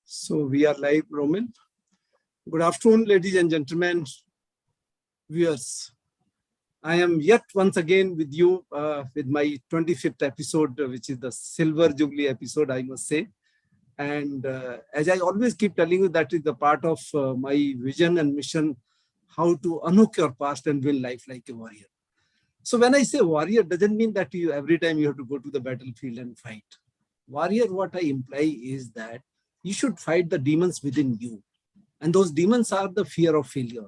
So we are live, Romil. Good afternoon, ladies and gentlemen, viewers. I am yet once again with you with my 25th episode, which is the Silver Jubilee episode, I must say. And as I always keep telling you, that is the part of my vision and mission, how to unhook your past and win life like a warrior. So when I say warrior, doesn't mean that you every time you have to go to the battlefield and fight. Warrior, what I imply is that you should fight the demons within you. And those demons are the fear of failure,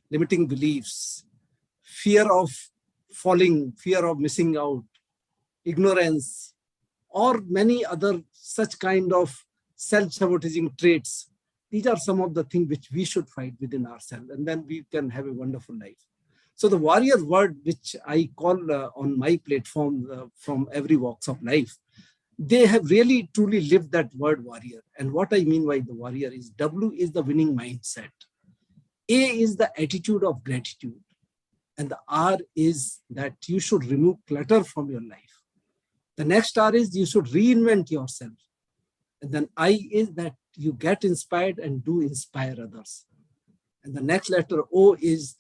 limiting beliefs, fear of falling, fear of missing out, ignorance, or many other such kind of self-sabotaging traits. These are some of the things which we should fight within ourselves, and then we can have a wonderful life. So the warrior word, which I call on my platform from every walks of life, they have really truly lived that word warrior. And what I mean by the warrior is W is the winning mindset. A is the attitude of gratitude. And the R is that you should remove clutter from your life. The next R is you should reinvent yourself. And then I is that you get inspired and do inspire others. And the next letter O is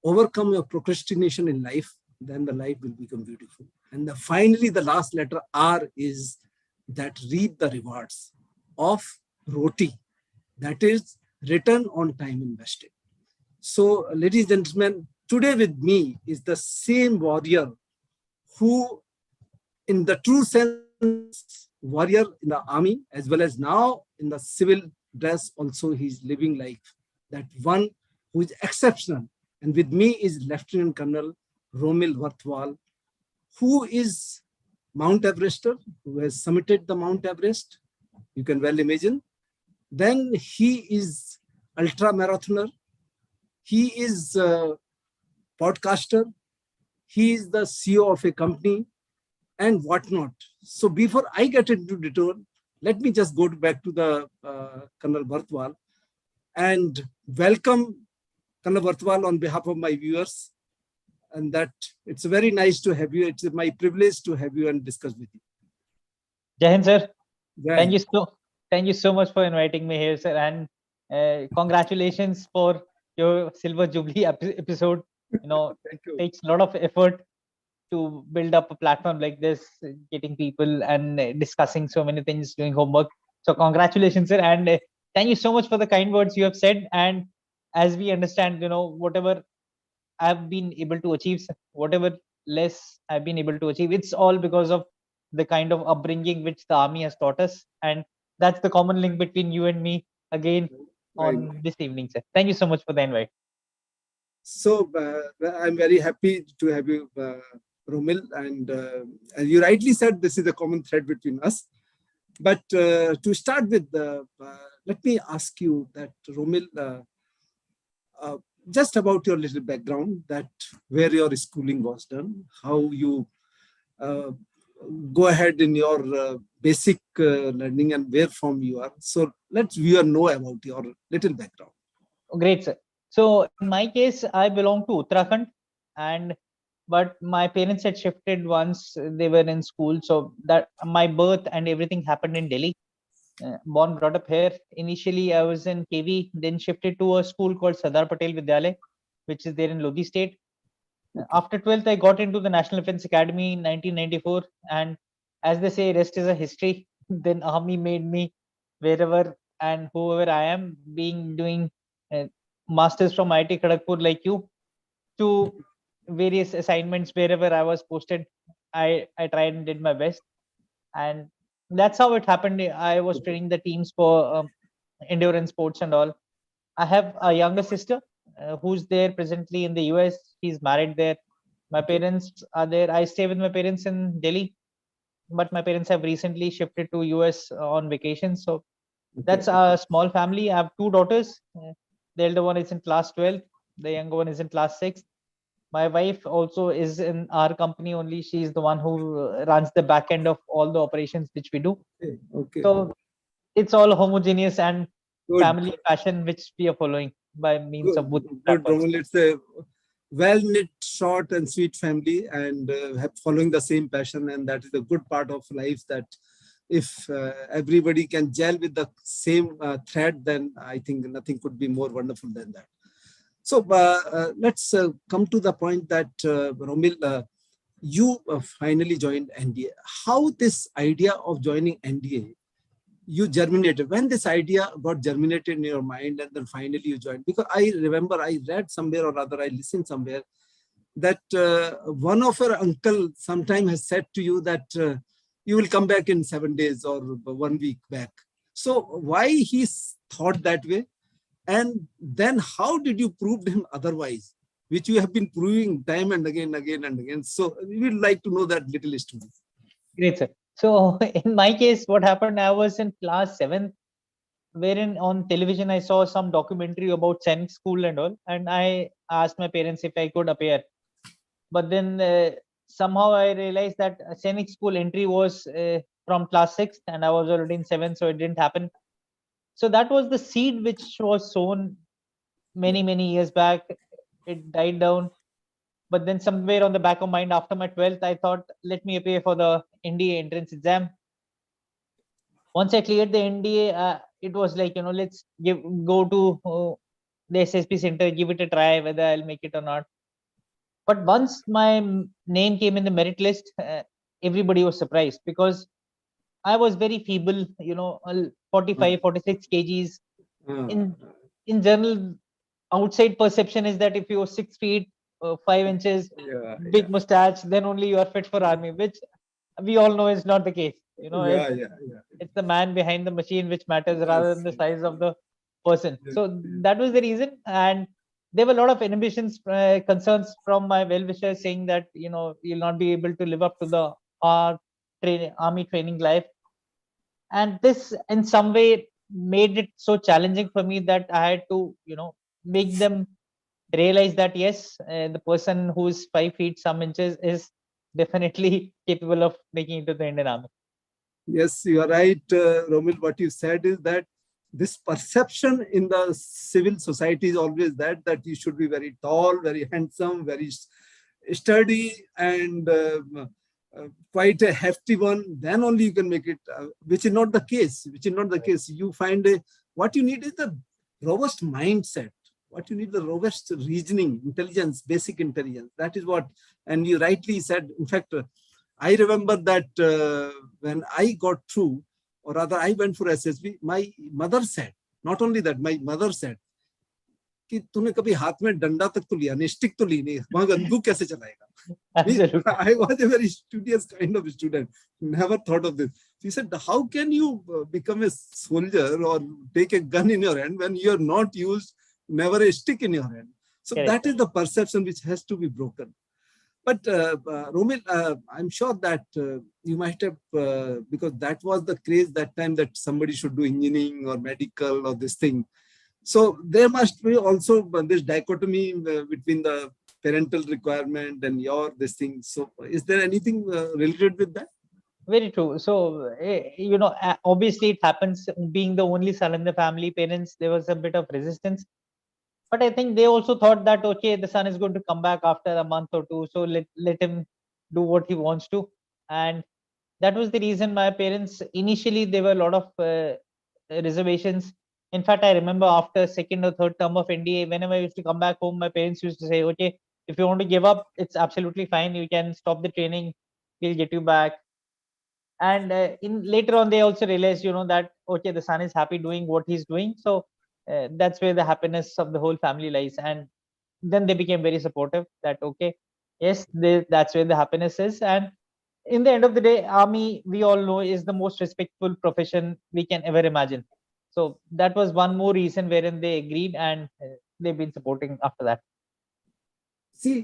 overcome your procrastination in life, then the life will become beautiful. And finally, the last letter R is that reap the rewards of ROTI, that is return on time invested. So, ladies and gentlemen, today with me is the same warrior who, in the true sense, warrior in the army, as well as now in the civil dress, also he's living life. That one who is exceptional. And with me is Lieutenant Colonel Romil Barathwal, who is Mount Everester, who has summited the Mount Everest. You can well imagine. Then he is ultra marathoner. He is a podcaster. He is the CEO of a company and whatnot. So before I get into detour, let me just go back to the Colonel Barathwal and welcome Colonel Barathwal on behalf of my viewers. And that it's very nice to have you. It's my privilege to have you and discuss with you. Jai Hind, sir. Jai Thank you so much for inviting me here, sir. And congratulations for your Silver Jubilee episode. It takes a lot of effort to build up a platform like this, getting people and discussing so many things, doing homework. So congratulations, sir. And thank you so much for the kind words you have said. And as we understand, whatever I've been able to achieve, whatever less I've been able to achieve, it's all because of the kind of upbringing which the army has taught us. And that's the common link between you and me again on this evening, sir. Thank you so much for the invite. So I'm very happy to have you, Romil. And as you rightly said, this is a common thread between us. But to start with, let me ask you that, Romil, just about your little background, that where your schooling was done, how you go ahead in your basic learning and where from you are. So let's viewer know about your little background. Great, sir. So in my case, I belong to Uttarakhand, but my parents had shifted once they were in school. So that my birth and everything happened in Delhi. Born, brought up here. Initially, I was in KV, then shifted to a school called Sardar Patel Vidyalaya, which is there in Lodi state. After 12th, I got into the National Defense Academy in 1994. And as they say, rest is a history. Then Army made me wherever and whoever I am, doing masters from IIT Kharagpur like you, to various assignments wherever I was posted. I tried and did my best. And that's how it happened. I was training the teams for endurance sports and all. I have a younger sister who's there presently in the US. She's married there. My parents are there. I stay with my parents in Delhi, but my parents have recently shifted to US on vacation. So that's a small family. I have two daughters. The elder one is in class 12. The younger one is in class 6. My wife also is in our company only. She's the one who runs the back end of all the operations which we do. Okay. So it's all homogeneous and family passion which we are following by means of both. Good, Romil. It's a well-knit, short and sweet family and following the same passion. And that is the good part of life, that if everybody can gel with the same thread, then I think nothing could be more wonderful than that. So let's come to the point that Romil, you finally joined NDA. How this idea of joining NDA, you germinated, when this idea got germinated in your mind and then finally you joined? Because I remember I read somewhere or other, I listened somewhere that one of your uncle sometime has said to you that you will come back in 7 days or 1 week back. So why he thought that way? And then how did you prove him otherwise, which you have been proving time and again. So we would like to know that little story. Great, sir. So in my case, what happened, I was in class 7th, wherein on television I saw some documentary about Scenic School and all, and I asked my parents if I could appear. But then somehow I realized that Scenic School entry was from class 6th, and I was already in 7th, so it didn't happen. So that was the seed which was sown many years back. It died down. But then somewhere on the back of mind, after my 12th, I thought, let me appear for the NDA entrance exam. Once I cleared the NDA, it was like, let's go to the SSP center, give it a try, whether I'll make it or not. But once my name came in the merit list, everybody was surprised because I was very feeble, 45, 46 kgs. In general, outside perception is that if you're 6 feet, 5 inches, big mustache, then only you are fit for army, which we all know is not the case. It's the man behind the machine which matters rather than the size of the person. So that was the reason. And there were a lot of inhibitions, concerns from my well-wishers saying that, you'll not be able to live up to the army training life. And this in some way made it so challenging for me that I had to, make them realize that yes, the person who is 5 feet some inches is definitely capable of making it to the Indian Army. Yes, you are right, Romil. What you said is that this perception in the civil society is always that you should be very tall, very handsome, very sturdy, and quite a hefty one. Then only you can make it, which is not the case. You find what you need is the robust mindset. What you need, the robust reasoning, intelligence, basic intelligence. That is what, and you rightly said. In fact, I remember that when I got through, or rather I went for SSB, my mother said, not only that, my mother said, कि तूने कभी हाथ में डंडा तक तो लिया नहीं, स्टिक तो ली नहीं, वहां बंदूक कैसे चलाएगा? I was a very studious kind of student, never thought of this. She said, how can you become a soldier or take a gun in your hand when you are not used, never a stick in your hand? So that is the perception which has to be broken. But Romil, I'm sure that you might have, because that was the craze that time that somebody should do engineering or medical or this thing. So there must be also this dichotomy between the parental requirement and your this thing. So is there anything related with that? Very true. So, obviously it happens, being the only son in the family, parents, there was a bit of resistance. But I think they also thought that, okay, the son is going to come back after a month or two, so let him do what he wants to. And that was the reason my parents, initially, there were a lot of reservations. In fact, I remember after second or third term of NDA, whenever I used to come back home, my parents used to say, okay, if you want to give up, it's absolutely fine. You can stop the training. We'll get you back. And later on, they also realized, that, okay, the son is happy doing what he's doing. So that's where the happiness of the whole family lies. And then they became very supportive that, okay, yes, that's where the happiness is. And in the end of the day, army, we all know, is the most respectful profession we can ever imagine. So that was one more reason wherein they agreed, and they've been supporting after that. See,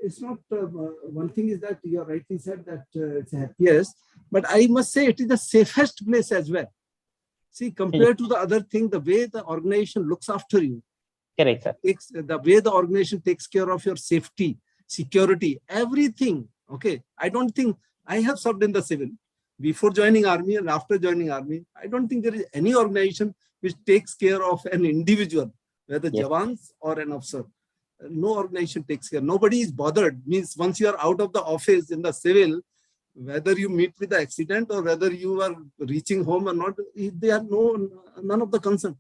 it's not, one thing is that you rightly said that it's happiest, but I must say it is the safest place as well. See, compared to the other thing, the way the organization looks after you, correct, sir. The way the organization takes care of your safety, security, everything. Okay, I don't think I have served in the civil before joining army and after joining army. I don't think there is any organization which takes care of an individual, whether Jawans or an officer. No organization takes care. Nobody is bothered. Means once you are out of the office in the civil, whether you meet with the accident or whether you are reaching home or not, they are none of the concern.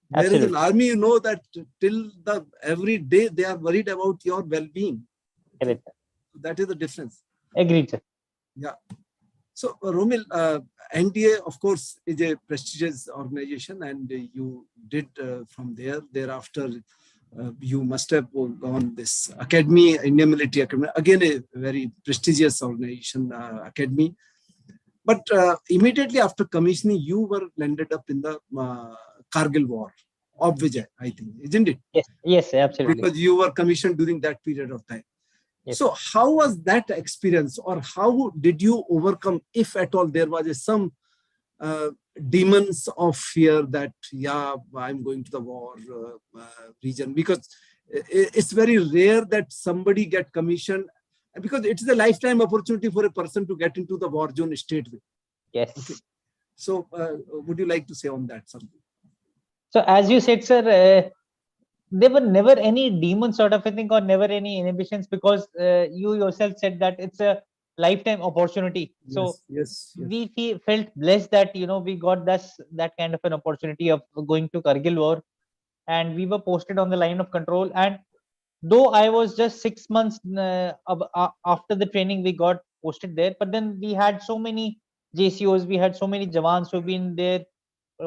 Whereas in Absolutely. army, you know that till the every day they are worried about your well-being. Okay? Correct. That is the difference. Agreed, sir. Yeah. So, Romil, NDA, of course, is a prestigious organization, and you did from there. Thereafter, you must have gone this academy, Indian Military Academy, again a very prestigious organization, academy. But immediately after commissioning, you were landed up in the Kargil War of Vijay, I think, isn't it? Yes, yes, absolutely. Because you were commissioned during that period of time. Yes. So how was that experience, or how did you overcome, if at all there was some demons of fear that, yeah, I'm going to the war region? Because it's very rare that somebody get commissioned, because it is a lifetime opportunity for a person to get into the war zone straightway. Yes. Okay. So would you like to say on that something? So as you said, sir, there were never any demons sort of a thing, or never any inhibitions, because you yourself said that it's a lifetime opportunity. So Yes. we felt blessed that we got that kind of an opportunity of going to Kargil War, and we were posted on the line of control. And though I was just 6 months after the training, we got posted there, but then we had so many JCOs, we had so many Jawans who've been there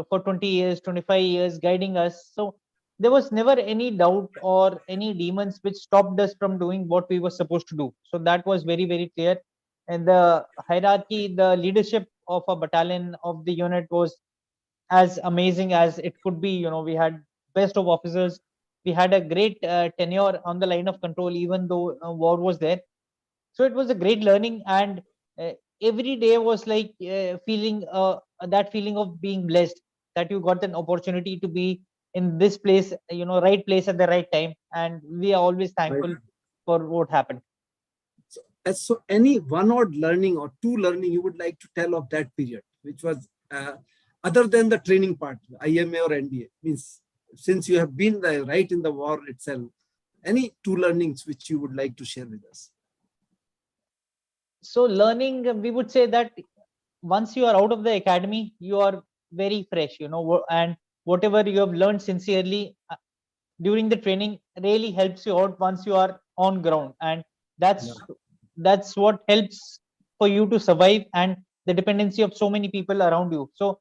for 20 years, 25 years, guiding us. So there was never any doubt or any demons which stopped us from doing what we were supposed to do. So that was very, very clear. And the hierarchy, the leadership of a battalion, of the unit, was as amazing as it could be. We had best of officers. We had a great tenure on the line of control, even though war was there. So it was a great learning, and uh, every day was like feeling that feeling of being blessed, that you got an opportunity to be in this place, right place at the right time, and we are always Right. thankful for what happened. So any one odd learning or two learning you would like to tell of that period, which was other than the training part, IMA or NDA, means since you have been there right in the war itself, any two learnings which you would like to share with us? So learning, we would say that once you are out of the academy, you are very fresh, and whatever you have learned sincerely during the training really helps you out once you are on ground, and Yeah. that's what helps for you to survive, and the dependency of so many people around you. So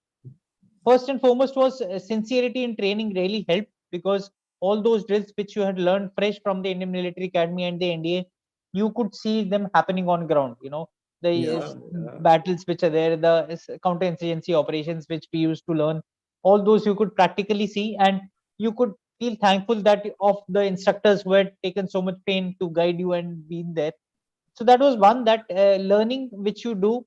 first and foremost was sincerity in training really helped, because all those drills which you had learned fresh from the Indian Military Academy and the NDA, you could see them happening on ground. The Yeah. battles which are there, the counterinsurgency operations which we used to learn, all those you could practically see, and you could feel thankful that of the instructors who had taken so much pain to guide you and been there. So that was one, that learning which you do,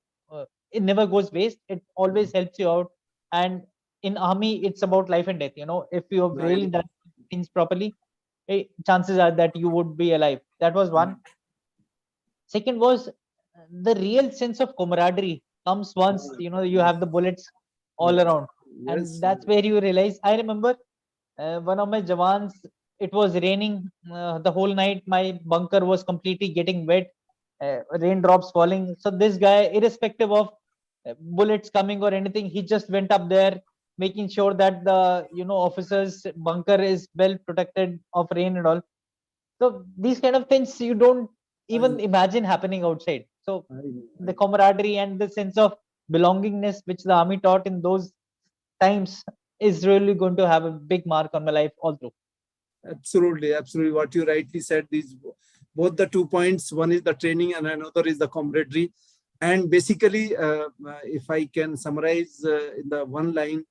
it never goes waste, it always helps you out. And in army, it's about life and death. If you have Right. really done things properly, chances are that you would be alive. That was one. Second was the real sense of camaraderie comes once you have the bullets all Yeah. around, and Yes. that's where you realize. I remember one of my Jawans, it was raining the whole night. My bunker was completely getting wet, raindrops falling. So this guy, irrespective of bullets coming or anything, he just went up there, making sure that the officers' bunker is well protected of rain and all. So these kind of things you don't I even know. imagine happening outside. So I know. the camaraderie and the sense of belongingness which the army taught in those times is really going to have a big mark on my life all through. Absolutely. What you rightly said, these both the 2 points. One is the training, and another is the camaraderie. And basically, if I can summarize in the one line,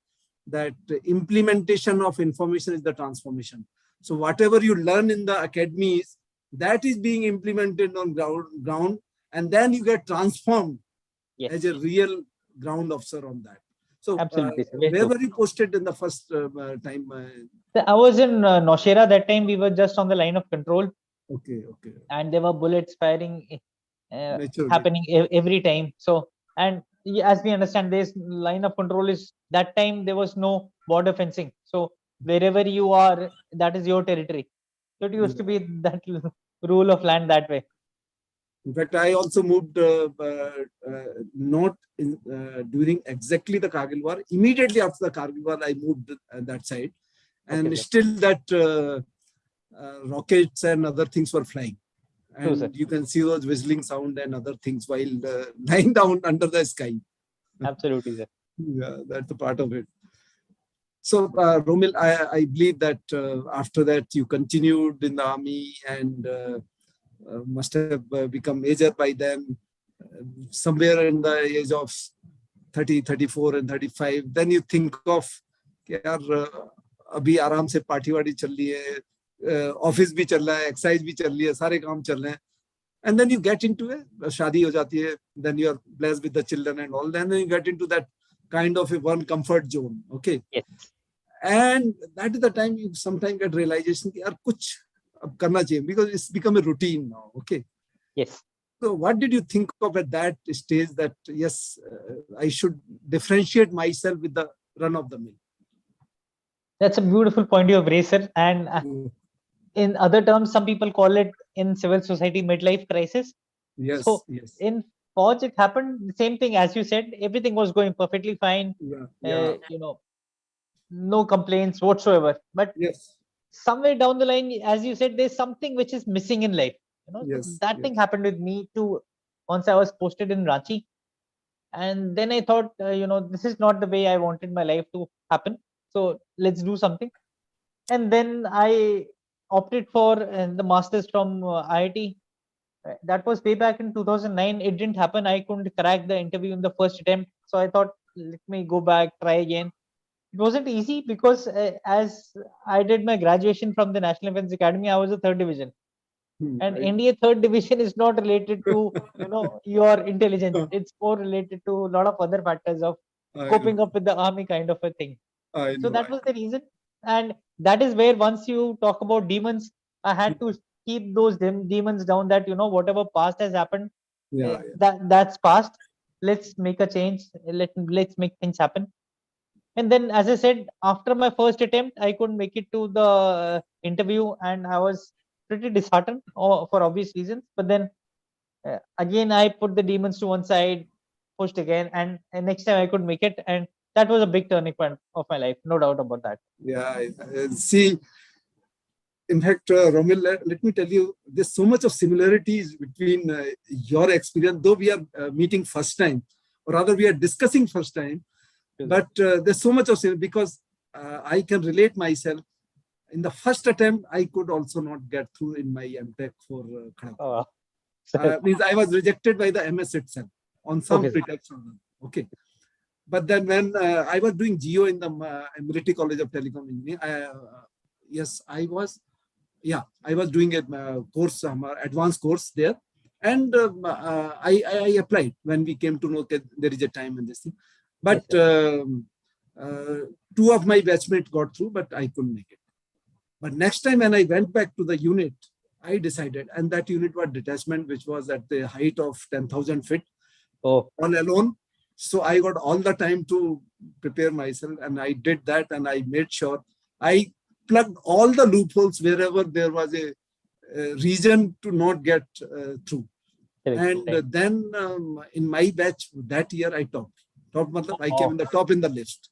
that implementation of information is the transformation. So whatever you learn in the academies, that is being implemented on ground, and then you get transformed as a Yes, real ground officer on that. So absolutely, sir. Very where true. were you posted in the first time? So I was in Noshera that time. We were just on the line of control, Okay. and there were bullets firing Naturally. happening every time. So, and as we understand, this line of control is that time there was no border fencing. So wherever you are, that is your territory. So it used to Yeah. be that rule of land that way. In fact, I also moved not during exactly the Kargil War. Immediately after the Kargil War, I moved that side. And Okay, sir. still that rockets and other things were flying. True, sir. And you can see those whistling sound and other things while lying down under the sky. Absolutely, sir. Yeah, that's a part of it. So, Romil, I believe that after that you continued in the army and must have become major by then, somewhere in the age of 30, 34 and 35. Then you think of, यार अभी आराम से party वार्टी चल रही है, office भी चल रहा है, एक्सरसाइज भी चल रही है, सारे काम चल रहे हैं. And then you get into it, शादी हो जाती है, then you are blessed with the children and all, then you get into that kind of a one comfort zone, okay? Yes. And that is the time you sometimes get realization कि यार कुछ अब करना चाहिए, because it's become a routine now, okay? Yes. So what did you think of at that stage that, yes, I should differentiate myself with the run of the mill? That's a beautiful point you have raised, sir. And in other terms, some people call it in civil society midlife crisis. Yes, So yes. in Forge, it happened the same thing as you said. Everything was going perfectly fine. Yeah. You know, no complaints whatsoever. But Yes. somewhere down the line, as you said, there's something which is missing in life. You know, Yes, that yes. thing happened with me too. Once I was posted in Ranchi, and then I thought, this is not the way I wanted my life to happen. So let's do something. And then I opted for the masters from IIT. That was way back in 2009. It didn't happen. I couldn't crack the interview in the first attempt. So I thought, let me go back, try again. It wasn't easy because as I did my graduation from the National Defense Academy, I was a third division. And NDA third division is not related to, your intelligence. It's more related to a lot of other factors of coping up with the army kind of a thing. So that was the reason. And that is where once you talk about demons, I had to keep those demons down that, whatever past has happened, that's past. Let's make a change. Let's make things happen. And then, as I said, after my first attempt, I couldn't make it to the interview and I was pretty disheartened for obvious reasons. But then again, I put the demons to one side, pushed again, and next time I could make it. And that was a big turning point of my life. No doubt about that. Yeah. See, in fact, Romil, let me tell you, there's so much of similarities between your experience, though we are meeting first time, or rather we are discussing first time, but there's so much of similarities because I can relate myself. In the first attempt, I could also not get through in my MTech for Kharagpur. Means I was rejected by the MS itself on some pretext. Okay. But then when I was doing Geo in the Military College of Telecom Engineering, yes, I was doing a course, advanced course there. And I applied when we came to know that there is a time in this thing. But two of my batchmates got through, but I couldn't make it. But next time when I went back to the unit, I decided, and that unit was detachment, which was at the height of 10,000 feet, all alone. So I got all the time to prepare myself, and I did that, and I made sure I plugged all the loopholes wherever there was a reason to not get through. And then in my batch that year, I topped. I came in the top in the list.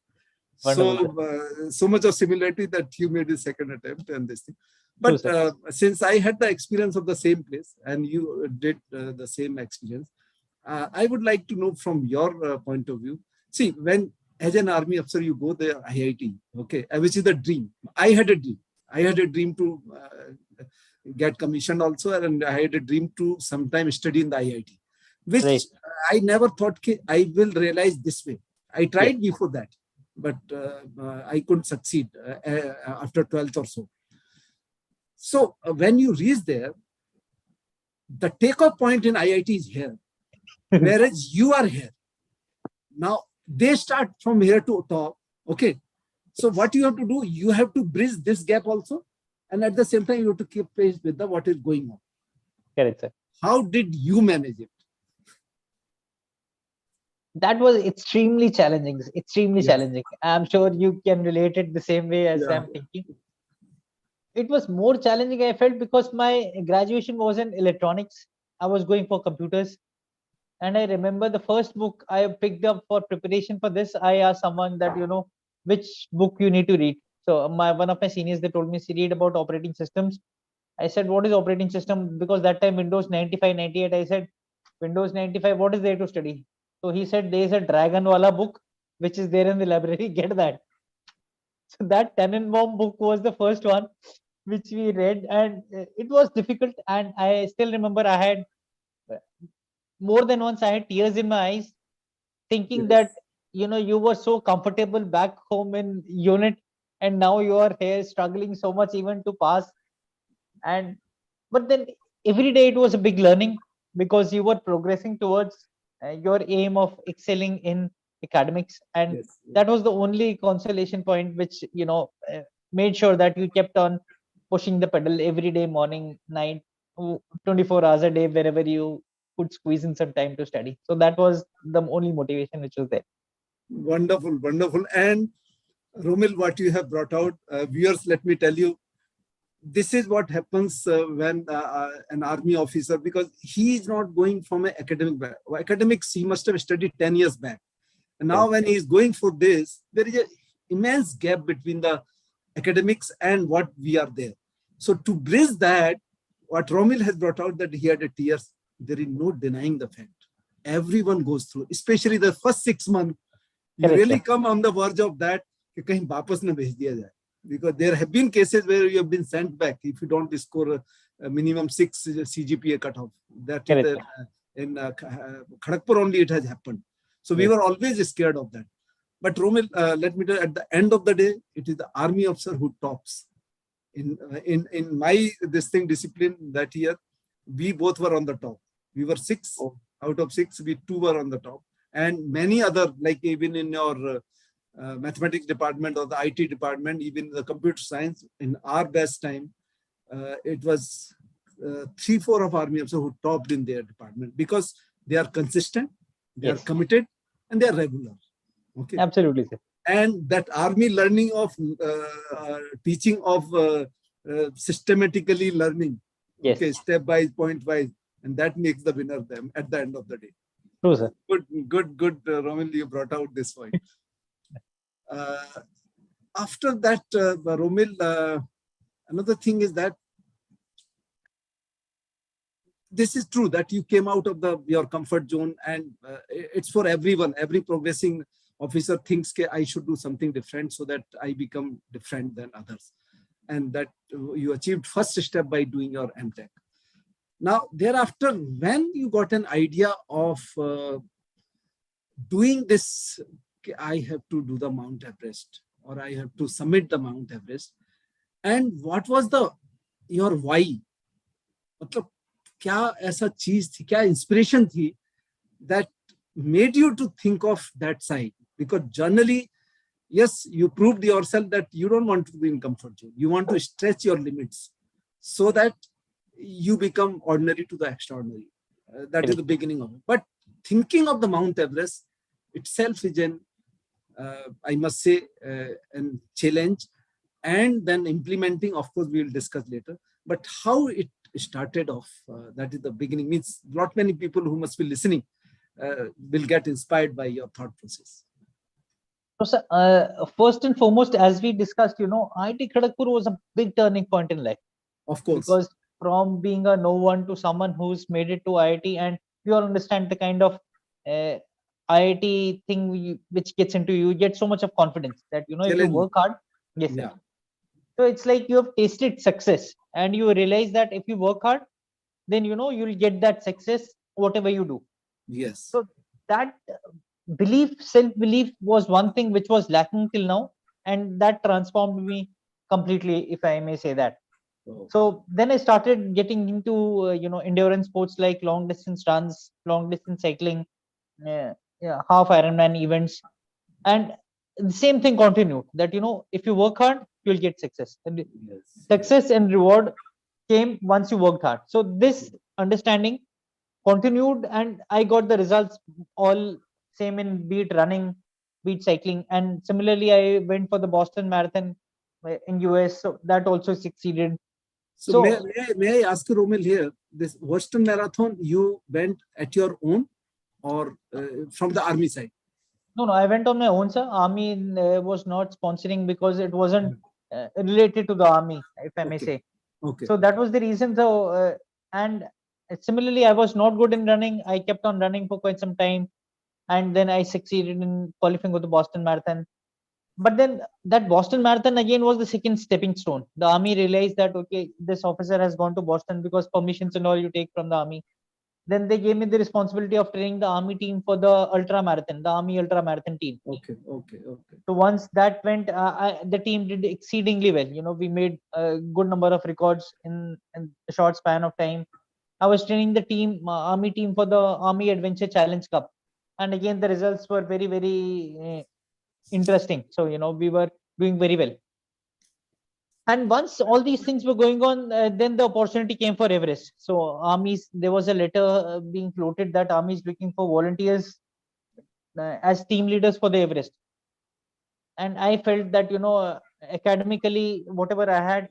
So much of similarity that you made a second attempt and this thing. But since I had the experience of the same place and you did the same experience, I would like to know from your point of view. See, when as an army officer you go there IIT, okay, which is the dream. I had a dream. I had a dream to get commissioned also, and I had a dream to sometime study in the IIT, which I never thought I will realize this way. I tried before that, but I couldn't succeed after 12th or so. So when you reach there, the takeoff point in IIT is here, whereas you are here. Now they start from here to top. Okay. So what you have to do, you have to bridge this gap also. And at the same time, you have to keep pace with what is going on. Correct, sir. How did you manage it? That was extremely challenging. Extremely challenging. I'm sure you can relate it the same way as I'm thinking. It was more challenging, I felt, because my graduation was in electronics. I was going for computers. And I remember the first book I picked up for preparation for this, I asked someone that, which book you need to read. So one of my seniors, they told me, read about operating systems. I said, what is operating system? Because that time Windows 95, 98, I said, Windows 95, what is there to study? So he said, there is a Dragon Wala book, which is there in the library. Get that. So that Tenenbaum book was the first one which we read, and it was difficult. And I still remember I had uh, more than once I had tears in my eyes, thinking that Yes. you were so comfortable back home in unit, and now you are here struggling so much even to pass. And but then every day it was a big learning, because you were progressing towards your aim of excelling in academics, and Yes. that was the only consolation point which made sure that you kept on pushing the pedal every day, morning, night, 24 hours a day, wherever you could squeeze in some time to study. So that was the only motivation which was there. Wonderful, wonderful. And Romil, what you have brought out, viewers, let me tell you, this is what happens when an army officer, because he is not going from an academics, he must have studied 10 years back. And now when he is going for this, there is an immense gap between the academics and what we are there. So to bridge that, what Romil has brought out, that he had a tears, there is no denying the fact. Everyone goes through, especially the first 6 months. You Correct, really sir. come on the verge of that कि कहीं वापस न भेज दिया जाए, because there have been cases where you have been sent back if you don't score a minimum 6 CGPA cutoff. That is Correct, the, sir. in Kharagpur only it has happened. So we Yes. were always scared of that. But Romil, let me tell you, at the end of the day, it is the army officer who tops. In my discipline that year, we both were on the top. We were 6 Oh, out of 6. We 2 were on the top, and many other, like even in your mathematics department or the IT department, even the computer science, in our best time, it was 3-4 of army officers who topped in their department, because they are consistent, they are yes. committed, and they are regular. Okay. Absolutely, sir. And that army learning of teaching of systematically learning, Yes. okay, step by point wise, and that makes the winner them at the end of the day. True, sir. Good, Romil, you brought out this point. After that, Romil, another thing is that this is true that you came out of your comfort zone, and it's for everyone. Every progressing officer thinks I should do something different so that I become different than others, and that you achieved first step by doing your MTech. Now, thereafter, when you got an idea of doing this, I have to do the Mount Everest, or I have to summit the Mount Everest, and what was your why? मतलब क्या ऐसा चीज थी, क्या inspiration थी that made you to think of that side? Because generally, yes, you proved yourself that you don't want to be in comfort zone. You want to stretch your limits so that you become ordinary to the extraordinary. That is the beginning of it. But thinking of the Mount Everest itself is I must say, a challenge. And then implementing, of course, we will discuss later. But how it started off, that is the beginning. Means not many people who must be listening will get inspired by your thought process. So, sir, first and foremost, as we discussed, IIT Kharagpur was a big turning point in life. Of course. Because from being a no one to someone who's made it to IIT, and you all understand the kind of IIT thing which gets into you, get so much of confidence that, if you work hard, yes, yeah. sir. So it's like you have tasted success, and you realize that if you work hard, then, you'll get that success, whatever you do. Yes. So that self-belief was one thing which was lacking till now, and that transformed me completely, if I may say that. So then I started getting into endurance sports like long distance runs, long distance cycling, half Ironman events, and the same thing continued. That if you work hard, you'll get success. And success and reward came once you worked hard. So this understanding continued, and I got the results all same in be it running, be it cycling, and similarly I went for the Boston Marathon in US, so that also succeeded. So, may I ask you, Romil, here, this Western Marathon, you went at your own or from the army side? No, I went on my own, sir. Army was not sponsoring because it wasn't related to the army, if I may say. Okay. So that was the reason. So, and similarly, I was not good in running. I kept on running for quite some time, and then I succeeded in qualifying for the Boston Marathon. But then that Boston Marathon again was the second stepping stone. The army realized that, okay, this officer has gone to Boston because permissions and all you take from the army. Then they gave me the responsibility of training the army team for the ultra marathon, the army ultra marathon team. Okay. So once that went, the team did exceedingly well. We made a good number of records in a short span of time. I was training the team, army team, for the Army Adventure Challenge Cup, and again the results were very, very interesting. So we were doing very well. And once all these things were going on, then the opportunity came for Everest. So there was a letter being floated that army is looking for volunteers as team leaders for the Everest. And I felt that academically, whatever I had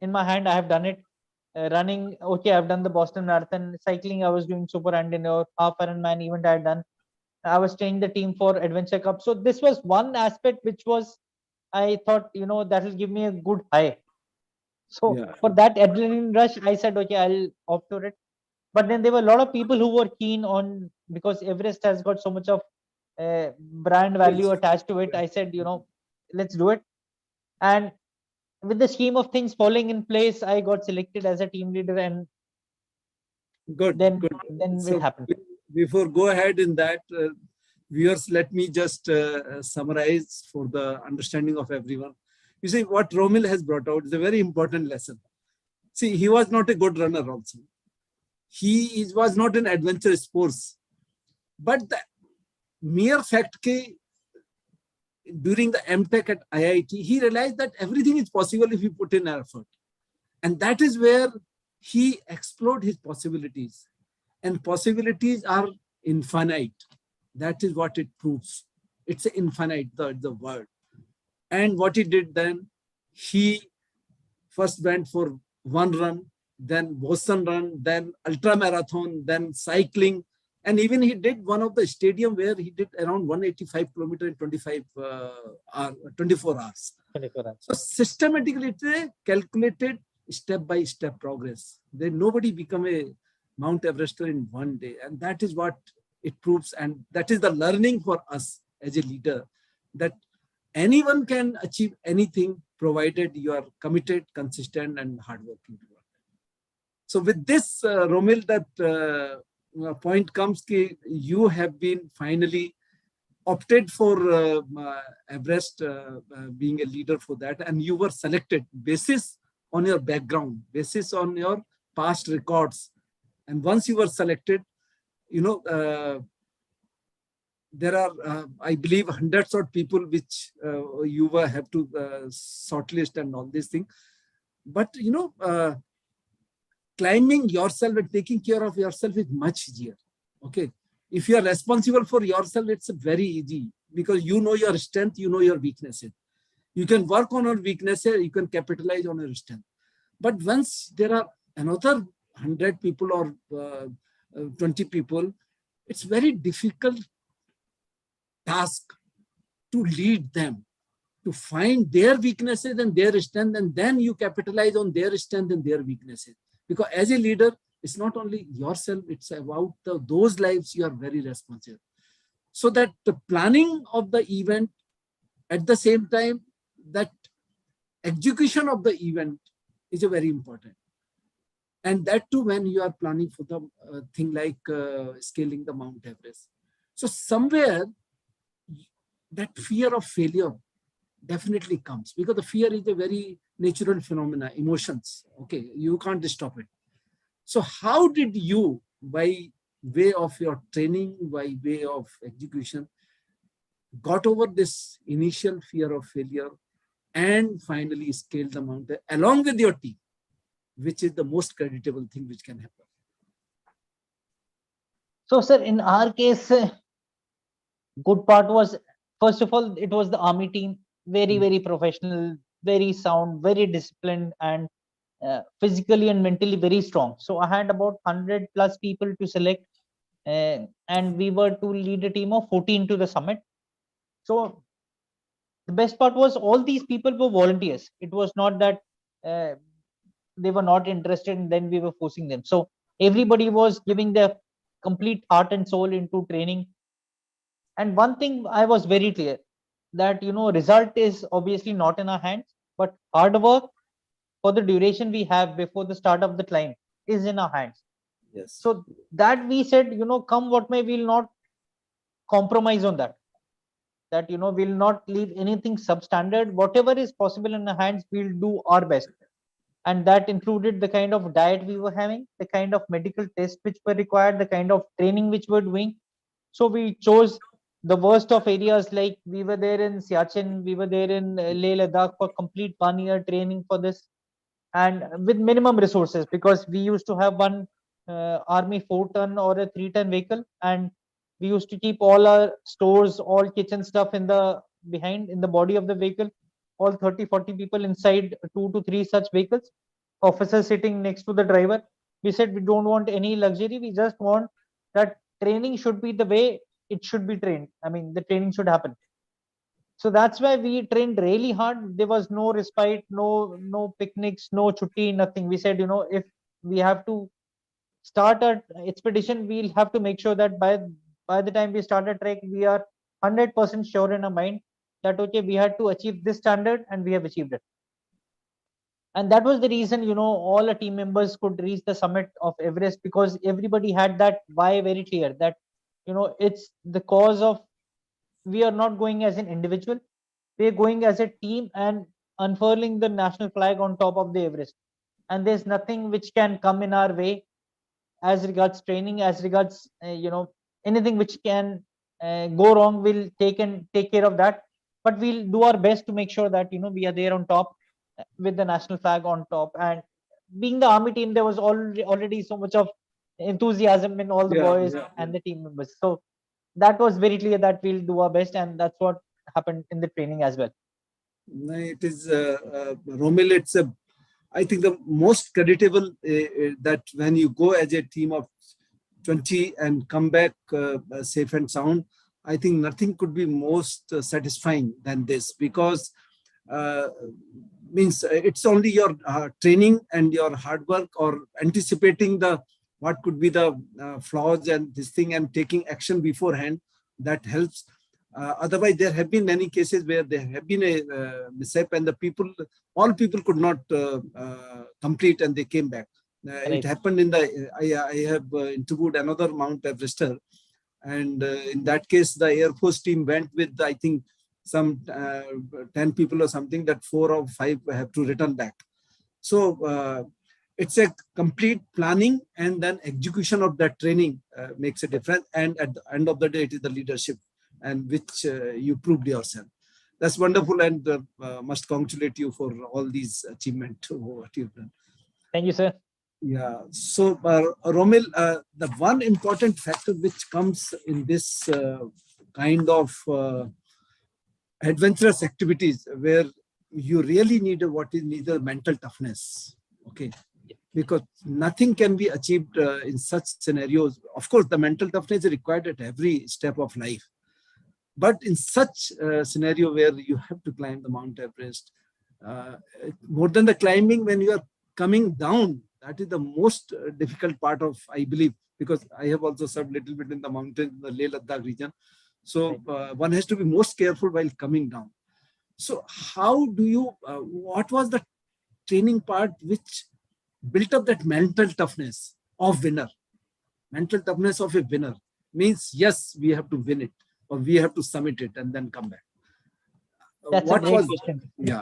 in my hand, I have done it. Running, okay, I've done the Boston Marathon. Cycling, I was doing Super Randonneur, half Ironman event I had done. I was training the team for Adventure Cup. So this was one aspect which was, I thought, that will give me a good high. So for that adrenaline rush, I said, okay, I'll opt for it. But then there were a lot of people who were keen on, because Everest has got so much of brand value attached to it. I said, let's do it. And with the scheme of things falling in place, I got selected as a team leader, and then it happened. Before go ahead in that, viewers, let me just summarize for the understanding of everyone. You see, what Romil has brought out is a very important lesson. See, he was not a good runner also. He was not an adventurous sports. But the mere fact that during the MTech at IIT, he realized that everything is possible if you put in effort. And that is where he explored his possibilities. And possibilities are infinite. That is what it proves. It's infinite, the word. And what he did then, he first went for one run, then Boston run, then ultra marathon, then cycling. And even he did one of the stadium where he did around 185 kilometers in 24 hours. So systematically, it's a calculated step-by-step progress. Then nobody become a Mount Everester in one day. And that is what it proves. And that is the learning for us as a leader, that anyone can achieve anything provided you are committed, consistent, and hardworking. So with this, Romil, that point comes that you have been finally opted for Everest, being a leader for that, and you were selected basis on your background, basis on your past records. And once you were selected, there are, I believe, hundreds of people which you will have to shortlist and all these things. But, climbing yourself and taking care of yourself is much easier. Okay. If you are responsible for yourself, it's very easy because you know your strength, you know your weaknesses. You can work on your weaknesses, you can capitalize on your strength. But once there are another 100 people or 20 people, it's very difficult task to lead them, to find their weaknesses and their strength, and then you capitalize on their strength and their weaknesses. Because as a leader, it's not only yourself, it's about those lives you are very responsible. So that the planning of the event, at the same time, that execution of the event is a very important. And that too, when you are planning for the thing like scaling the Mount Everest. So somewhere, that fear of failure definitely comes, because the fear is a very natural phenomena, emotions. Okay, you can't stop it. So how did you, by way of your training, by way of execution, got over this initial fear of failure and finally scaled the mountain along with your team, which is the most creditable thing which can happen? So, sir, in our case, good part was, first of all, it was the army team, very, very professional, very sound, very disciplined, and physically and mentally very strong. So I had about 100 plus people to select, and we were to lead a team of 14 to the summit. So the best part was all these people were volunteers. It was not that uh, they were not interested and then we were forcing them. So everybody was giving their complete heart and soul into training. And one thing I was very clear, that result is obviously not in our hands, but hard work for the duration we have before the start of the climb is in our hands. Yes. So that we said, come what may, we'll not compromise on that. That we'll not leave anything substandard. Whatever is possible in our hands, we'll do our best. And that included the kind of diet we were having, the kind of medical tests which were required, the kind of training which we're doing. So we chose the worst of areas. Like we were there in Siachen, we were there in Leh Ladakh for complete 1 year training for this, and with minimum resources, because we used to have one army 4-ton or a 3-ton vehicle, and we used to keep all our stores, all kitchen stuff in the behind in the body of the vehicle, all 30-40 people inside 2 to 3 such vehicles, officers sitting next to the driver. We said we don't want any luxury, we just want that training should be the way it should be trained. I mean, the training should happen. So that's why we trained really hard. There was no respite, no picnics, no chutti, nothing. We said, if we have to start an expedition, we'll have to make sure that by the time we start a trek, we are 100% sure in our mind that okay, we had to achieve this standard and we have achieved it. And that was the reason, all the team members could reach the summit of Everest, because everybody had that why very clear, that it's the cause of, we are not going as an individual, we are going as a team and unfurling the national flag on top of the Everest. And there's nothing which can come in our way as regards training, as regards anything which can go wrong. We'll take care of that, but we'll do our best to make sure that we are there on top, with the national flag on top. And being the army team, there was already so much of enthusiasm in all the Yeah, boys yeah. and the team members. So that was very clear that we'll do our best, and that's what happened in the training as well. No, it is, Romil, it's I think the most creditable that when you go as a team of 20 and come back safe and sound, I think nothing could be most satisfying than this, because uh, means it's only your training and your hard work, or anticipating the what could be the flaws and this thing, and taking action beforehand, that helps. Otherwise, there have been many cases where there have been a mishap, and all people could not complete, and they came back. It Right. happened in the. I have interviewed another Mount Everester, and in that case, the Air Force team went with, I think, some 10 people or something, that 4 or 5 have to return back. So it's a complete planning and then execution of that training makes a difference. And at the end of the day, it is the leadership, and which you proved yourself. That's wonderful, and must congratulate you for all these achievements, what you've done. Thank you, sir. Yeah. So, Romil, the one important factor which comes in this kind of adventurous activities, where you really need what is neither mental toughness, okay, because nothing can be achieved in such scenarios. Of course, the mental toughness is required at every step of life, but in such a scenario where you have to climb the Mount Everest, uh, more than the climbing, when you are coming down, that is the most difficult part of, I believe, because I have also served a little bit in the mountain, the Leh Ladakh region. So one has to be most careful while coming down. So how do you, what was the training part which built up that mental toughness of winner? Mental toughness of a winner means, yes, we have to win it, or we have to summit it and then come back. That's a What great was, question. yeah.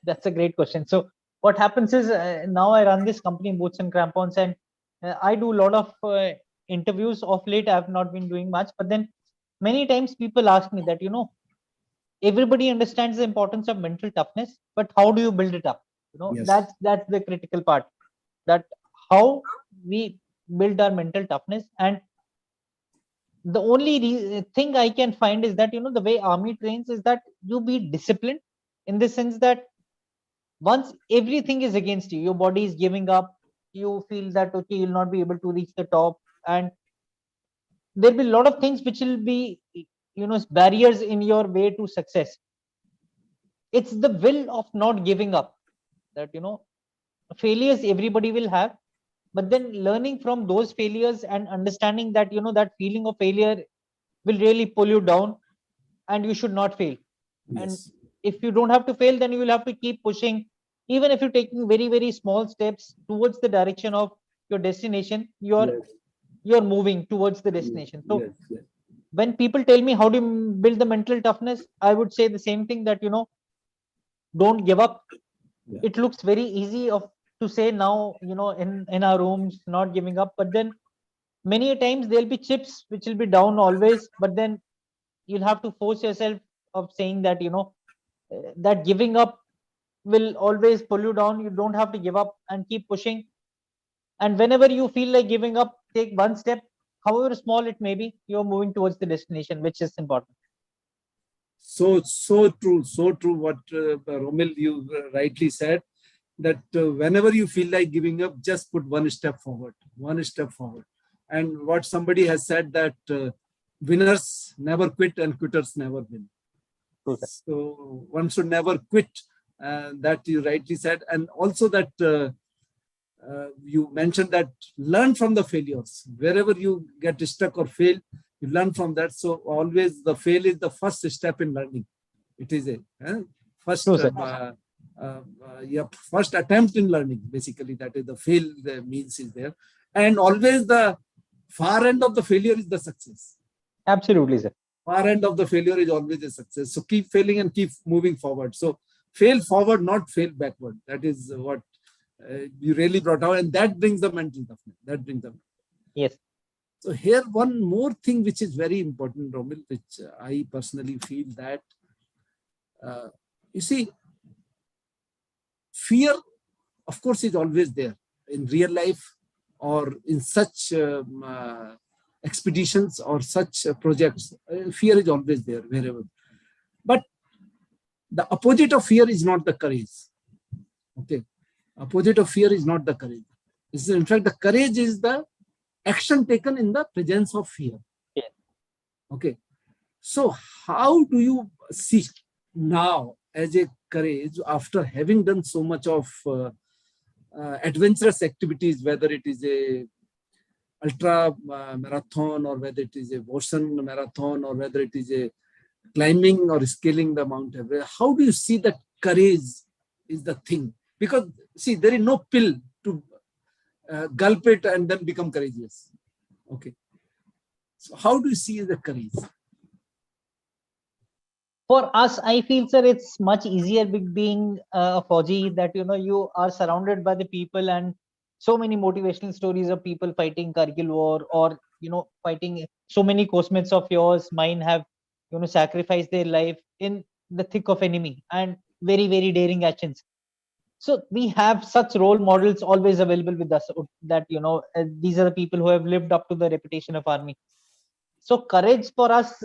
That's a great question. So what happens is, now I run this company, Boots and Crampons, and I do a lot of interviews. Of late, I've not been doing much, but then many times people ask me that, everybody understands the importance of mental toughness, but how do you build it up? Yes. That's the critical part, that how we build our mental toughness. And the only thing I can find is that, the way army trains is that you be disciplined, in the sense that once everything is against you, your body is giving up, you feel that okay, you'll not be able to reach the top, and there'll be a lot of things which will be, barriers in your way to success. It's the will of not giving up, that failures everybody will have, but then learning from those failures and understanding that that feeling of failure will really pull you down, and you should not fail. And Yes. if you don't have to fail, then you will have to keep pushing. Even if you're taking very very small steps towards the direction of your destination, Yes. you're moving towards the Yes. destination. So Yes. Yes. when people tell me how do you build the mental toughness, I would say the same thing, that don't give up. Yeah. It looks very easy of to say now, in our rooms, not giving up, but then many a times there'll be chips which will be down always, but then you'll have to force yourself of saying that that giving up will always pull you down. You don't have to give up and keep pushing. And whenever you feel like giving up, take one step, however small it may be. You're moving towards the destination, which is important. So true, so true. What Romil, you rightly said, that whenever you feel like giving up, just put one step forward. And what somebody has said, that winners never quit and quitters never win. True, sir. So one should never quit. That you rightly said, and also that you mentioned that learn from the failures. Wherever you get stuck or fail, you learn from that. So always the fail is the first step in learning. It is a first True, sir. first attempt in learning. Basically, that is the fail means is there, and always the far end of the failure is the success. Absolutely, sir. Far end of the failure is always a success. So keep failing and keep moving forward. So fail forward, not fail backward. That is what you really brought out, and that brings the mental toughness. That brings them. Yes. So here, one more thing which is very important, Romil, which I personally feel that you see, fear, of course, is always there in real life or in such expeditions or such projects. Fear is always there wherever. But the opposite of fear is not the courage. Okay. Opposite of fear is not the courage. In fact, the courage is the action taken in the presence of fear. Yeah. Okay. So how do you see now as a courage after having done so much of adventurous activities, whether it is a ultra marathon or whether it is a ocean marathon or whether it is a climbing or scaling the Mount Everest, how do you see that courage is the thing? Because see, there is no pill to gulp it and then become courageous. Okay. So how do you see the courage? For us, I feel, sir, it's much easier being a Fauji, that you are surrounded by the people, and so many motivational stories of people fighting Kargil war, or fighting. So many cosmates of yours, mine, have sacrificed their life in the thick of enemy, and very very daring actions. So we have such role models always available with us, that these are the people who have lived up to the reputation of army. So courage for us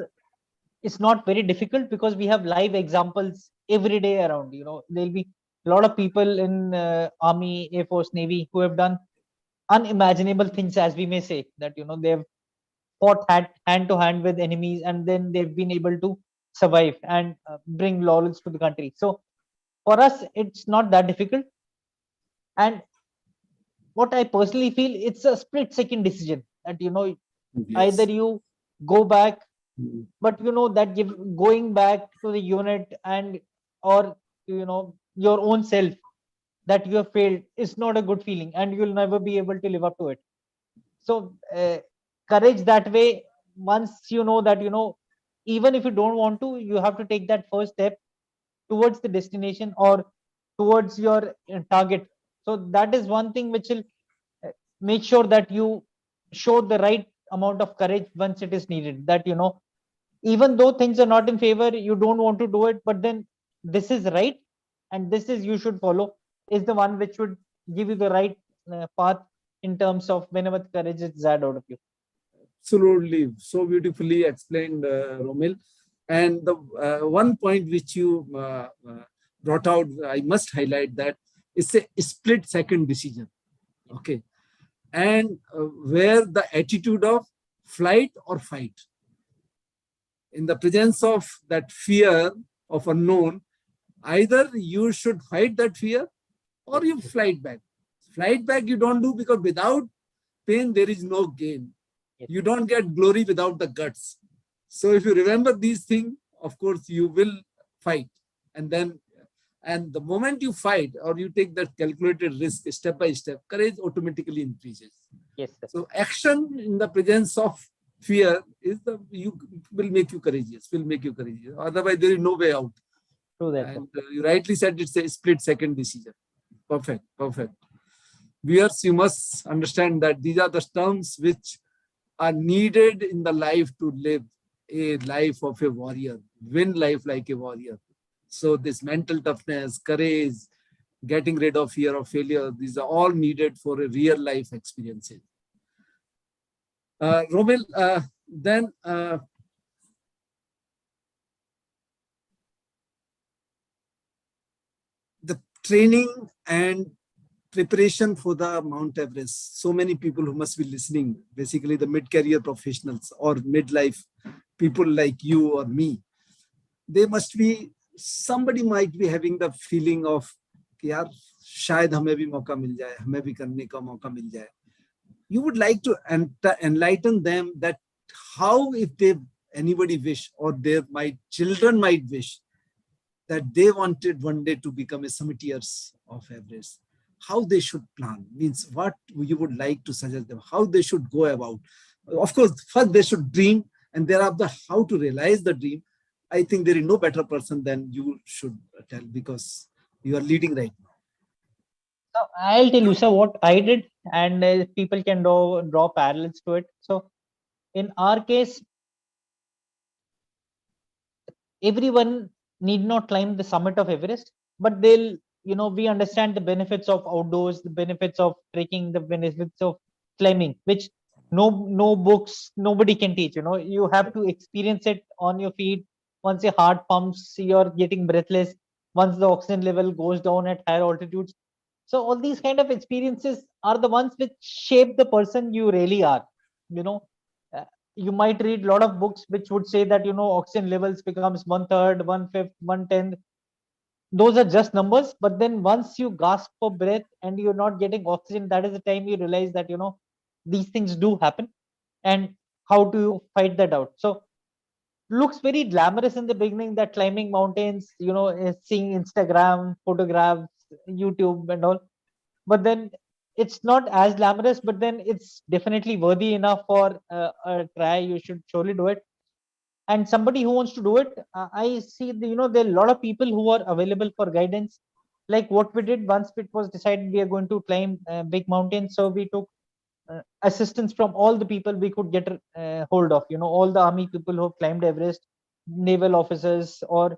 is not very difficult, because we have live examples every day around. There'll be a lot of people in army, air force, navy, who have done unimaginable things, as we may say, that they've fought hand to hand with enemies, and then they've been able to survive and bring laurels to the country. So for us, it's not that difficult. And what I personally feel, it's a split second decision, that either Yes. you go back, Mm. but that going back to the unit, and or your own self, that you have failed, is not a good feeling, and you'll never be able to live up to it. So courage that way, once you know that even if you don't want to, you have to take that first step towards the destination, or towards your target. So that is one thing which will make sure that you show the right amount of courage once it is needed, that even though things are not in favor, you don't want to do it, but then this is right, and this is you should follow, is the one which would give you the right path, in terms of whenever the courage is zapped out of you. Absolutely. So beautifully explained, Romil. And the one point which you brought out, I must highlight that it's a split-second decision. Okay. And where the attitude of flight or fight. In the presence of that fear of unknown, either you should fight that fear or you flight back. Flight back you don't do, because without pain there is no gain. You don't get glory without the guts. So if you remember these things, of course you will fight. And the moment you fight or you take that calculated risk step by step, courage automatically increases. Yes, sir. So action in the presence of fear will make you courageous, Otherwise, there is no way out. True that. And you rightly said it's a split-second decision. Perfect. Viewers, you must understand that these are the terms which are needed in the life to live a life of a warrior. Win life like a warrior. So this mental toughness, courage, getting rid of fear of failure, these are all needed for a real life experiences. Romil, then the training and preparation for the Mount Everest. So many people who must be listening, basically the mid-career professionals or midlife people like you or me, somebody might be having the feeling of, yaar, shayad hame bhi mauka mil jaye, hame bhi karne ka mauka mil jaye. You would like to enlighten them that how, if anybody wish, or my children might wish that they wanted one day to become a summiteers of Everest, how they should plan, means what you would like to suggest them, how they should go about. Of course, first they should dream, and thereafter how to realize the dream. I think there is no better person than you should tell, because you are leading right now. So I'll tell you, sir, what I did, and people can draw parallels to it. So in our case, everyone need not climb the summit of Everest, but we understand the benefits of outdoors, the benefits of trekking, the benefits of climbing, which no books, nobody can teach. You have to experience it on your feet. Once your heart pumps, you're getting breathless. Once the oxygen level goes down at higher altitudes. So all these kind of experiences are the ones which shape the person you really are. Uh, you might read a lot of books which would say that oxygen levels becomes 1/3, 1/5, 1/10. Those are just numbers, but then once you gasp for breath and you're not getting oxygen, that is the time you realize that these things do happen, and how do you fight that out. So looks very glamorous in the beginning, that climbing mountains, seeing Instagram photographs, YouTube and all, but then it's not as glamorous, but then it's definitely worthy enough for a try. You should surely do it. And somebody who wants to do it, I see there are a lot of people who are available for guidance, like what we did once it was decided we are going to climb big mountains. So we took assistance from all the people we could get hold of, all the army people who have climbed Everest, naval officers, or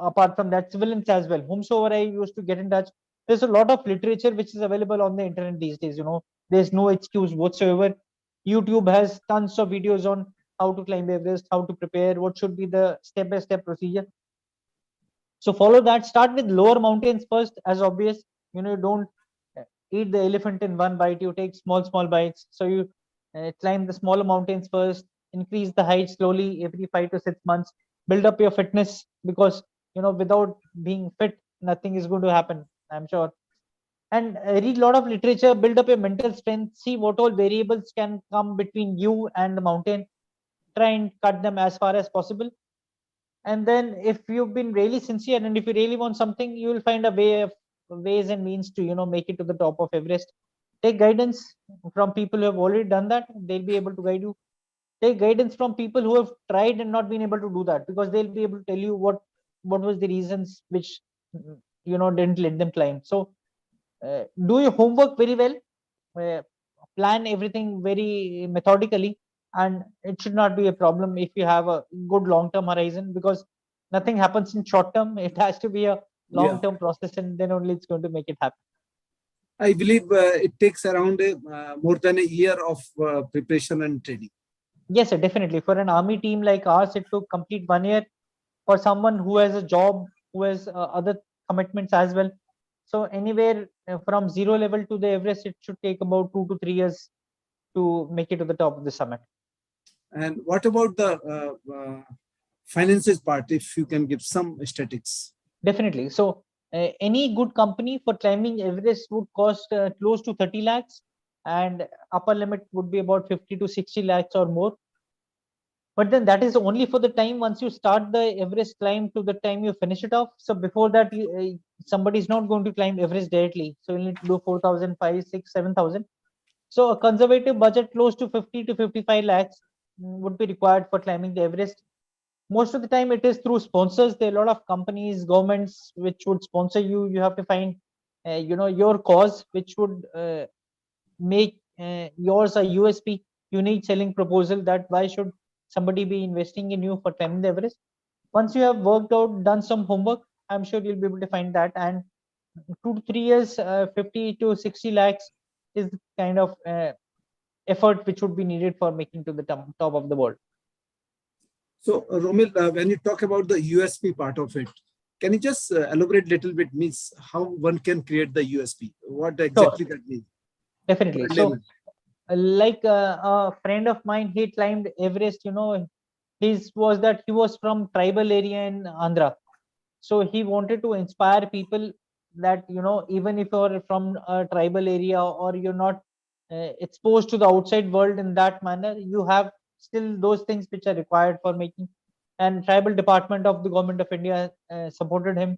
apart from that, civilians as well, whomsoever I used to get in touch. There's a lot of literature which is available on the internet these days. There's no excuse whatsoever. YouTube has tons of videos on how to climb Everest, how to prepare, what should be the step-by-step procedure. So follow that. Start with lower mountains first, as obvious. You don't eat the elephant in one bite. You take small bites. So you climb the smaller mountains first, increase the height slowly every 5 to 6 months, build up your fitness, because without being fit, nothing is going to happen, I'm sure. And read a lot of literature, build up your mental strength, see what all variables can come between you and the mountain, try and cut them as far as possible. And then if you've been really sincere and if you really want something, you will find a ways and means to make it to the top of Everest. Take guidance from people who have already done that. They'll be able to guide you. Take guidance from people who have tried and not been able to do that, because they'll be able to tell you what was the reasons which didn't let them climb. So do your homework very well, uh, plan everything very methodically, and it should not be a problem if you have a good long term horizon, because nothing happens in short term. It has to be a long term process, and then only it's going to make it happen. I believe it takes around more than a year of preparation and training. Yes, sir, definitely. For an army team like ours, it took complete 1 year. For someone who has a job, who has other commitments as well. So anywhere from 0 level to the Everest, it should take about 2 to 3 years to make it to the top of the summit. And what about the finances part, if you can give some statistics? Definitely. So any good company for climbing Everest would cost close to 30 lakhs, and upper limit would be about 50 to 60 lakhs or more. But then that is only for the time once you start the Everest climb to the time you finish it off. So before that, somebody is not going to climb Everest directly. So you need to do 4,000, 5, 6, 7,000. So a conservative budget close to 50 to 55 lakhs would be required for climbing the Everest. Most of the time it is through sponsors. There are a lot of companies, governments which would sponsor you. You have to find your cause which would make yours a USP, unique selling proposal, that why should somebody be investing in you for climbing the Everest. Once you have worked out, done some homework, I'm sure you'll be able to find that. And 2 to 3 years, 50 to 60 lakhs is the kind of effort which would be needed for making to the top of the world. So, Romil, when you talk about the USP part of it, can you just elaborate a little bit, means how one can create the USP? What exactly that means? Definitely. So, like a friend of mine, he climbed Everest. His was that he was from tribal area in Andhra. So he wanted to inspire people that, even if you're from a tribal area or you're not exposed to the outside world in that manner, you have still those things which are required for making. And tribal department of the government of India supported him.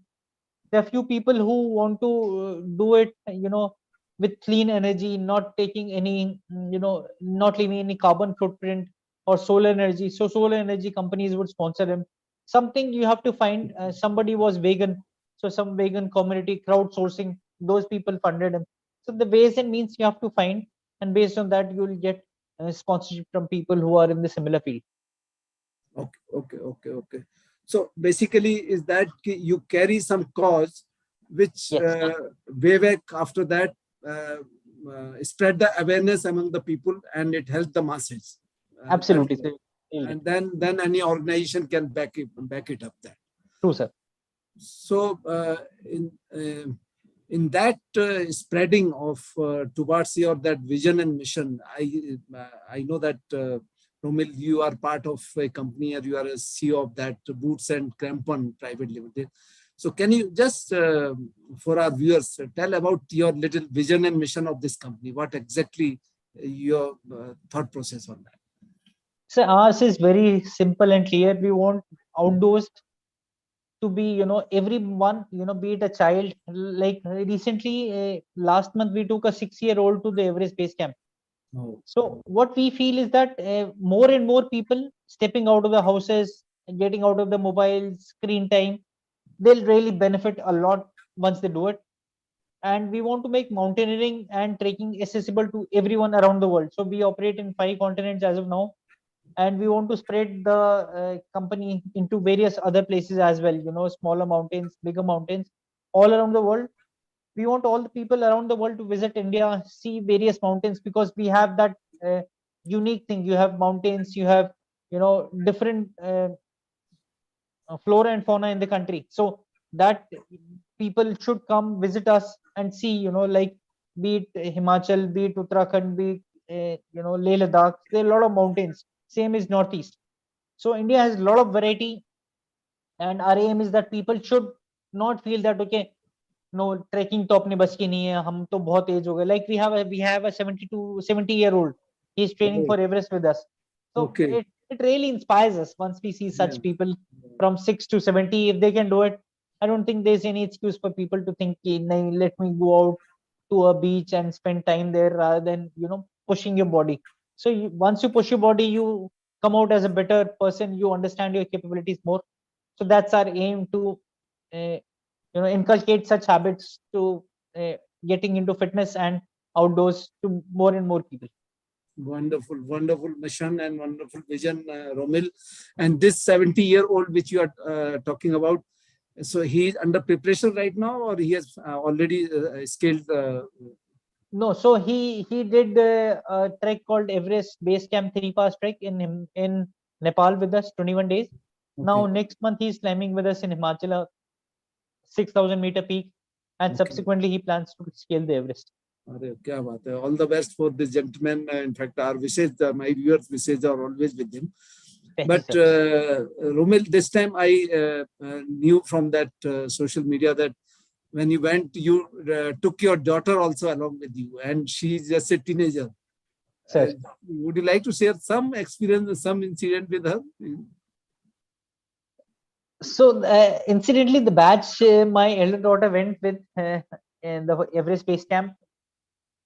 There are few people who want to do it, with clean energy, not taking any, not leaving any carbon footprint, or solar energy. So solar energy companies would sponsor him. Something you have to find. Somebody was vegan, so some vegan community crowdsourcing, those people funded him. So the ways and means you have to find, and based on that you will get sponsorship from people who are in the similar field. Okay. So basically, is that you carry some cause, which Yes. way back after that spread the awareness among the people, and it helped the masses. Absolutely. And then any organization can back it up. That. True, sir. So in that spreading of towards your that vision and mission, I know that. Romil, you are part of a company, or you are a CEO of that Boots and Crampon Private Limited. So can you just, for our viewers, tell about your little vision and mission of this company? What exactly your thought process on that? So ours is very simple and clear. We want outdoors to be, everyone, be it a child. Like recently, last month, we took a 6-year-old to the Everest base camp. Oh. So what we feel is that more and more people stepping out of the houses, getting out of the mobile screen time, they'll really benefit a lot once they do it. And we want to make mountaineering and trekking accessible to everyone around the world. So we operate in 5 continents as of now, and we want to spread the company into various other places as well. Smaller mountains, bigger mountains, all around the world. We want all the people around the world to visit India, see various mountains, because we have that unique thing. You have mountains, you have different flora and fauna in the country. So that people should come visit us and see, like, be it Himachal, be it Uttarakhand, be it Leh Ladakh. There are a lot of mountains. Same is Northeast. So India has a lot of variety, and our aim is that people should not feel that, okay, no, trekking to apne bas ki nahi hai, hum to bahut age ho gaye. Like we have a 70-year-old. He's training for Everest with us. So it really inspires us once we see such people from 6 to 70. If they can do it, I don't think there's any excuse for people to think, nahi, let me go out to a beach and spend time there, rather than pushing your body. So once you push your body, you come out as a better person. You understand your capabilities more. So that's our aim, to uh, inculcate such habits to getting into fitness and outdoors to more and more people. Wonderful mission and wonderful vision, Romil. And this 70-year-old which you are talking about, so he is under preparation right now, or he has already scaled? No, so he did a trek called Everest Base Camp 3 Pass trek in Nepal with us, 21 days. Now next month he's climbing with us in Himachal, 6,000-meter peak, and Okay. subsequently he plans to scale the Everest. Kya baat hai. All the best for this gentleman. In fact, our wishes, my viewers' wishes are always with him. But Romil, this time I knew from that social media that when you went, you took your daughter also along with you, and she's just a teenager. Sir. Would you like to share some experience, some incident with her? So, incidentally, the batch my elder daughter went with in the Everest base camp.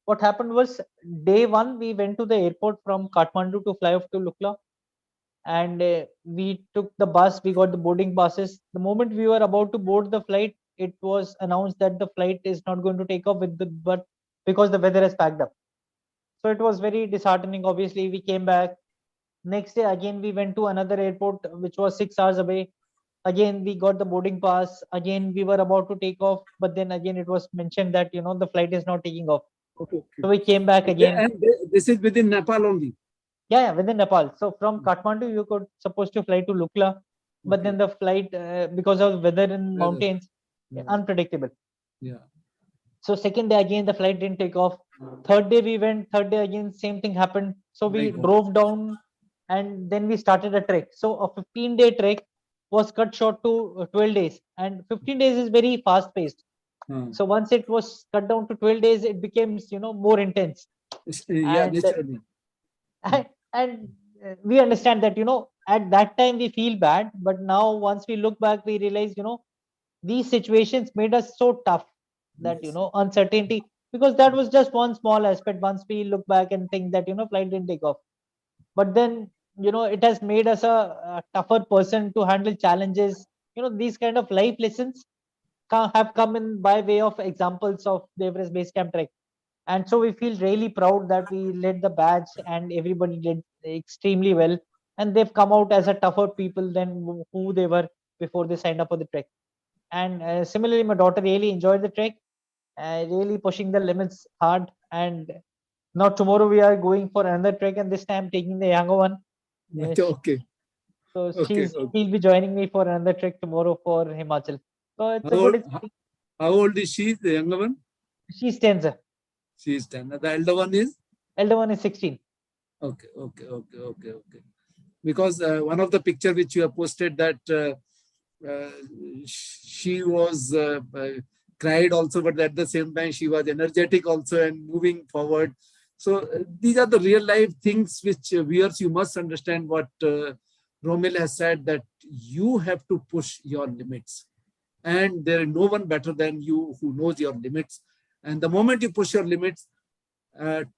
What happened was, day one, we went to the airport from Kathmandu to fly off to Lukla, and we took the bus. We got the boarding passes. The moment we were about to board the flight, it was announced that the flight is not going to take off but because the weather has packed up. So it was very disheartening. Obviously, we came back. Next day, again, we went to another airport, which was 6 hours away. Again, we got the boarding pass. Again, we were about to take off, but then again, it was mentioned that the flight is not taking off. Okay. So we came back again. And this is within Nepal only. Yeah, within Nepal. So from Kathmandu, you could supposed to fly to Lukla, but then the flight, because of weather in mountains, unpredictable. Yeah. So second day again, the flight didn't take off. Third day we went. Third day again, same thing happened. So we drove down, and then we started a trek. So a 15-day trek was cut short to 12 days, and 15 days is very fast paced. So once it was cut down to 12 days, it became more intense. Yeah, naturally. And we understand that at that time we feel bad, but now once we look back, we realize these situations made us so tough that uncertainty, because that was just one small aspect. Once we look back and think that flight didn't take off, but then it has made us a tougher person to handle challenges. These kind of life lessons have come in by way of examples of the Everest base camp trek. And so we feel really proud that we led the batch and everybody did extremely well, and they've come out as a tougher people than who they were before they signed up for the trek. And similarly, my daughter really enjoyed the trek, really pushing the limits hard. And now tomorrow we are going for another trek, and this time taking the younger one. Okay. So she'll be joining me for another trek tomorrow for Himachal. So it's a good experience. How old is she, the younger one? She's 10, sir. She is 10. The elder one is? Elder one is 16. Okay. Because one of the picture which you have posted that she was cried also, but at the same time she was energetic also and moving forward. So these are the real life things which viewers, you must understand what Romil has said, that you have to push your limits. And there is no one better than you who knows your limits. And the moment you push your limits,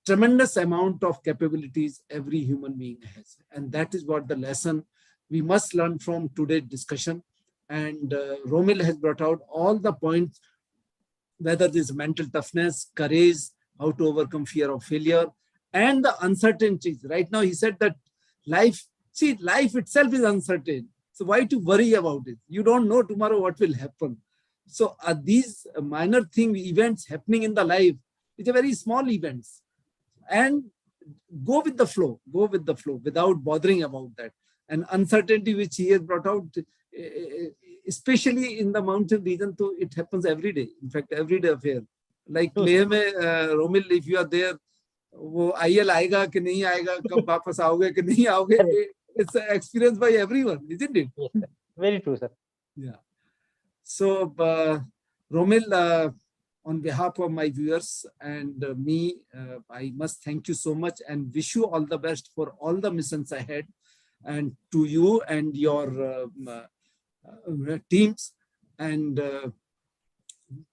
tremendous amount of capabilities every human being has. And that is what the lesson we must learn from today's discussion. And Romil has brought out all the points, whether this mental toughness, courage, how to overcome fear of failure, and the uncertainties. Right now, he said that life itself is uncertain. So why to worry about it? You don't know tomorrow what will happen. So these minor events happening in the life, it's a very small events. And go with the flow without bothering about that. And uncertainty which he has brought out, especially in the mountain region, so it happens every day. In fact, everyday affair. Like Leh mein, Romil, if you are there, वो IL आएगा कि नहीं आएगा, कब वापस आओगे कि नहीं आओगे, it's experienced by everyone, isn't it? Yes, sir. Very true, sir. Yeah. So, Romil, on behalf of my viewers and me, I must thank you so much and wish you all the best for all the missions ahead, and to you and your teams, and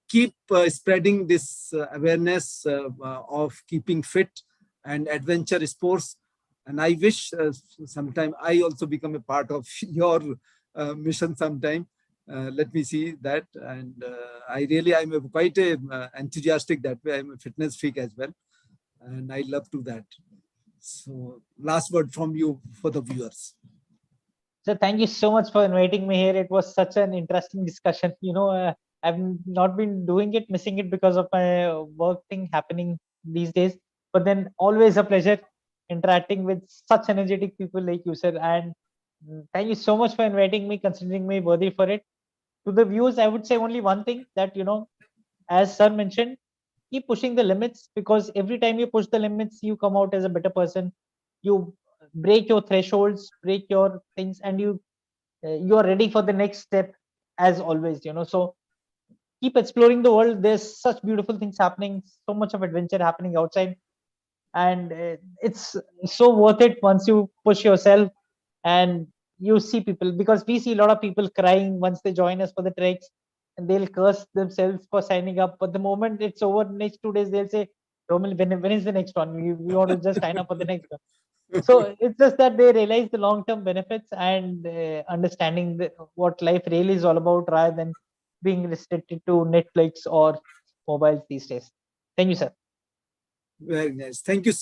keep spreading this awareness of keeping fit and adventure sports. And I wish sometime I also become a part of your mission sometime. Let me see that. And I'm quite enthusiastic that way. I'm a fitness freak as well. And I love to that. So last word from you for the viewers. So thank you so much for inviting me here. It was such an interesting discussion. I've not been doing it, missing it because of my work thing happening these days. But then always a pleasure interacting with such energetic people like you, sir. And thank you so much for inviting me, considering me worthy for it. to the viewers, I would say only one thing, that, as sir mentioned, keep pushing the limits, because every time you push the limits, you come out as a better person. You break your thresholds, break your things, and you are ready for the next step, as always. So keep exploring the world. There's such beautiful things happening, so much of adventure happening outside, and it's so worth it once you push yourself and you see people, because we see a lot of people crying once they join us for the treks, and they'll curse themselves for signing up, but the moment it's over, next 2 days they'll say, Romil, when is the next one? We want to just sign up for the next one. So it's just that they realize the long-term benefits, and understanding what life really is all about, rather than being restricted to Netflix or mobiles these days. Thank you, sir. Very nice. Thank you so